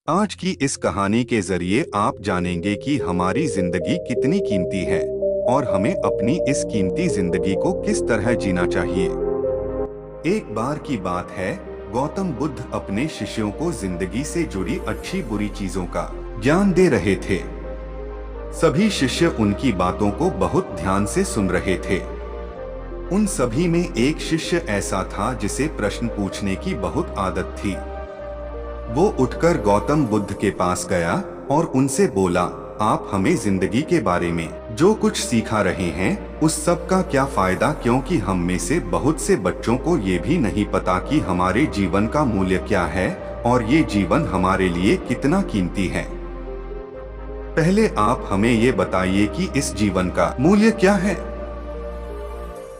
आज की इस कहानी के जरिए आप जानेंगे कि हमारी जिंदगी कितनी कीमती है और हमें अपनी इस कीमती जिंदगी को किस तरह जीना चाहिए। एक बार की बात है, गौतम बुद्ध अपने शिष्यों को जिंदगी से जुड़ी अच्छी बुरी चीजों का ज्ञान दे रहे थे। सभी शिष्य उनकी बातों को बहुत ध्यान से सुन रहे थे। उन सभी में एक शिष्य ऐसा था जिसे प्रश्न पूछने की बहुत आदत थी। वो उठकर गौतम बुद्ध के पास गया और उनसे बोला, आप हमें जिंदगी के बारे में जो कुछ सिखा रहे हैं उस सब का क्या फायदा, क्योंकि हम में से बहुत से बच्चों को ये भी नहीं पता कि हमारे जीवन का मूल्य क्या है और ये जीवन हमारे लिए कितना कीमती है। पहले आप हमें ये बताइए कि इस जीवन का मूल्य क्या है।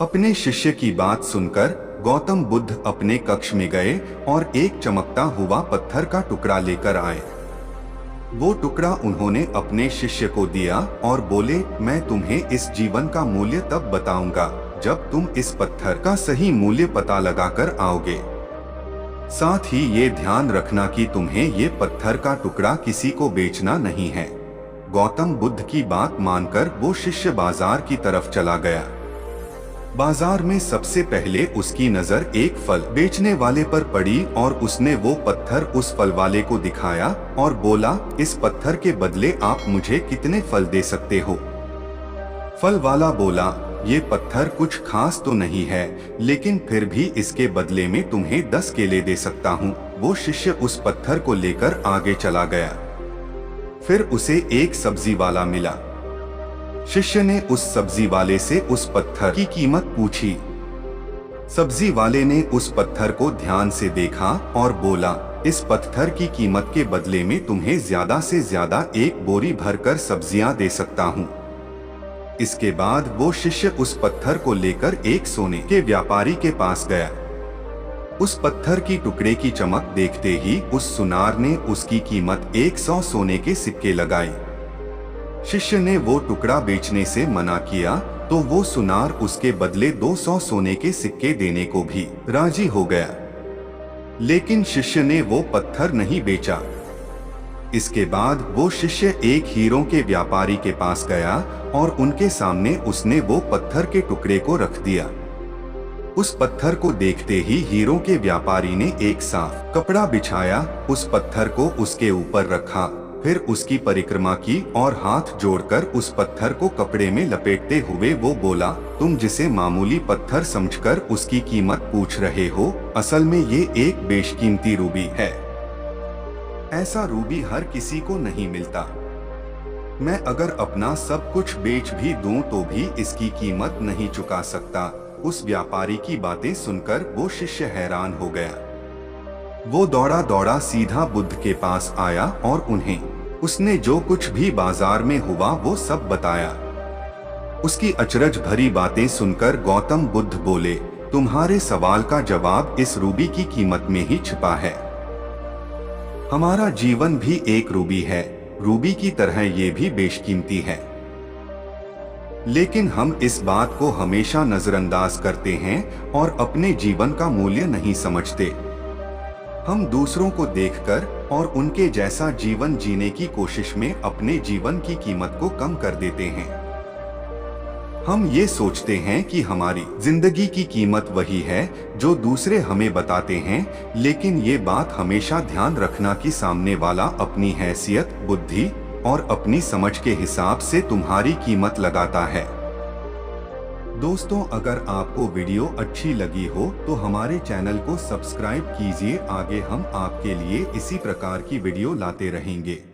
अपने शिष्य की बात सुनकर गौतम बुद्ध अपने कक्ष में गए और एक चमकता हुआ पत्थर का टुकड़ा लेकर आए। वो टुकड़ा उन्होंने अपने शिष्य को दिया और बोले, मैं तुम्हें इस जीवन का मूल्य तब बताऊंगा जब तुम इस पत्थर का सही मूल्य पता लगाकर आओगे। साथ ही ये ध्यान रखना कि तुम्हें ये पत्थर का टुकड़ा किसी को बेचना नहीं है। गौतम बुद्ध की बात मानकर वो शिष्य बाजार की तरफ चला गया। बाजार में सबसे पहले उसकी नजर एक फल बेचने वाले पर पड़ी और उसने वो पत्थर उस फल वाले को दिखाया और बोला, इस पत्थर के बदले आप मुझे कितने फल दे सकते हो। फल वाला बोला, ये पत्थर कुछ खास तो नहीं है, लेकिन फिर भी इसके बदले में तुम्हें 10 केले दे सकता हूँ। वो शिष्य उस पत्थर को लेकर आगे चला गया। फिर उसे एक सब्जी वाला मिला। शिष्य ने उस सब्जी वाले से उस पत्थर की कीमत पूछी। सब्जी वाले ने उस पत्थर को ध्यान से देखा और बोला, इस पत्थर की कीमत के बदले में तुम्हें ज्यादा से ज्यादा एक बोरी भरकर सब्जियां दे सकता हूँ। इसके बाद वो शिष्य उस पत्थर को लेकर एक सोने के व्यापारी के पास गया। उस पत्थर की टुकड़े की चमक देखते ही उस सुनार ने उसकी कीमत 100 सोने के सिक्के लगाई। शिष्य ने वो टुकड़ा बेचने से मना किया तो वो सुनार उसके बदले 200 सोने के सिक्के देने को भी राजी हो गया, लेकिन शिष्य ने वो पत्थर नहीं बेचा। इसके बाद वो शिष्य एक हीरों के व्यापारी के पास गया और उनके सामने उसने वो पत्थर के टुकड़े को रख दिया। उस पत्थर को देखते ही हीरों के व्यापारी ने एक साफ कपड़ा बिछाया, उस पत्थर को उसके ऊपर रखा, फिर उसकी परिक्रमा की और हाथ जोड़कर उस पत्थर को कपड़े में लपेटते हुए वो बोला, तुम जिसे मामूली पत्थर समझकर उसकी कीमत पूछ रहे हो, असल में ये एक बेशकीमती रूबी है। ऐसा रूबी हर किसी को नहीं मिलता। मैं अगर अपना सब कुछ बेच भी दूं तो भी इसकी कीमत नहीं चुका सकता। उस व्यापारी की बातें सुनकर वो शिष्य हैरान हो गया। वो दौड़ा दौड़ा सीधा बुद्ध के पास आया और उन्हें उसने जो कुछ भी बाजार में हुआ वो सब बताया। उसकी अचरज भरी बातें सुनकर गौतम बुद्ध बोले, तुम्हारे सवाल का जवाब इस रूबी की कीमत में ही छिपा है। हमारा जीवन भी एक रूबी है, रूबी की तरह ये भी बेशकीमती है, लेकिन हम इस बात को हमेशा नजरअंदाज करते हैं और अपने जीवन का मूल्य नहीं समझते। हम दूसरों को देखकर और उनके जैसा जीवन जीने की कोशिश में अपने जीवन की कीमत को कम कर देते हैं। हम ये सोचते हैं कि हमारी जिंदगी की कीमत वही है जो दूसरे हमें बताते हैं, लेकिन ये बात हमेशा ध्यान रखना कि सामने वाला अपनी हैसियत, बुद्धि और अपनी समझ के हिसाब से तुम्हारी कीमत लगाता है। दोस्तों, अगर आपको वीडियो अच्छी लगी हो तो हमारे चैनल को सब्सक्राइब कीजिए। आगे हम आपके लिए इसी प्रकार की वीडियो लाते रहेंगे।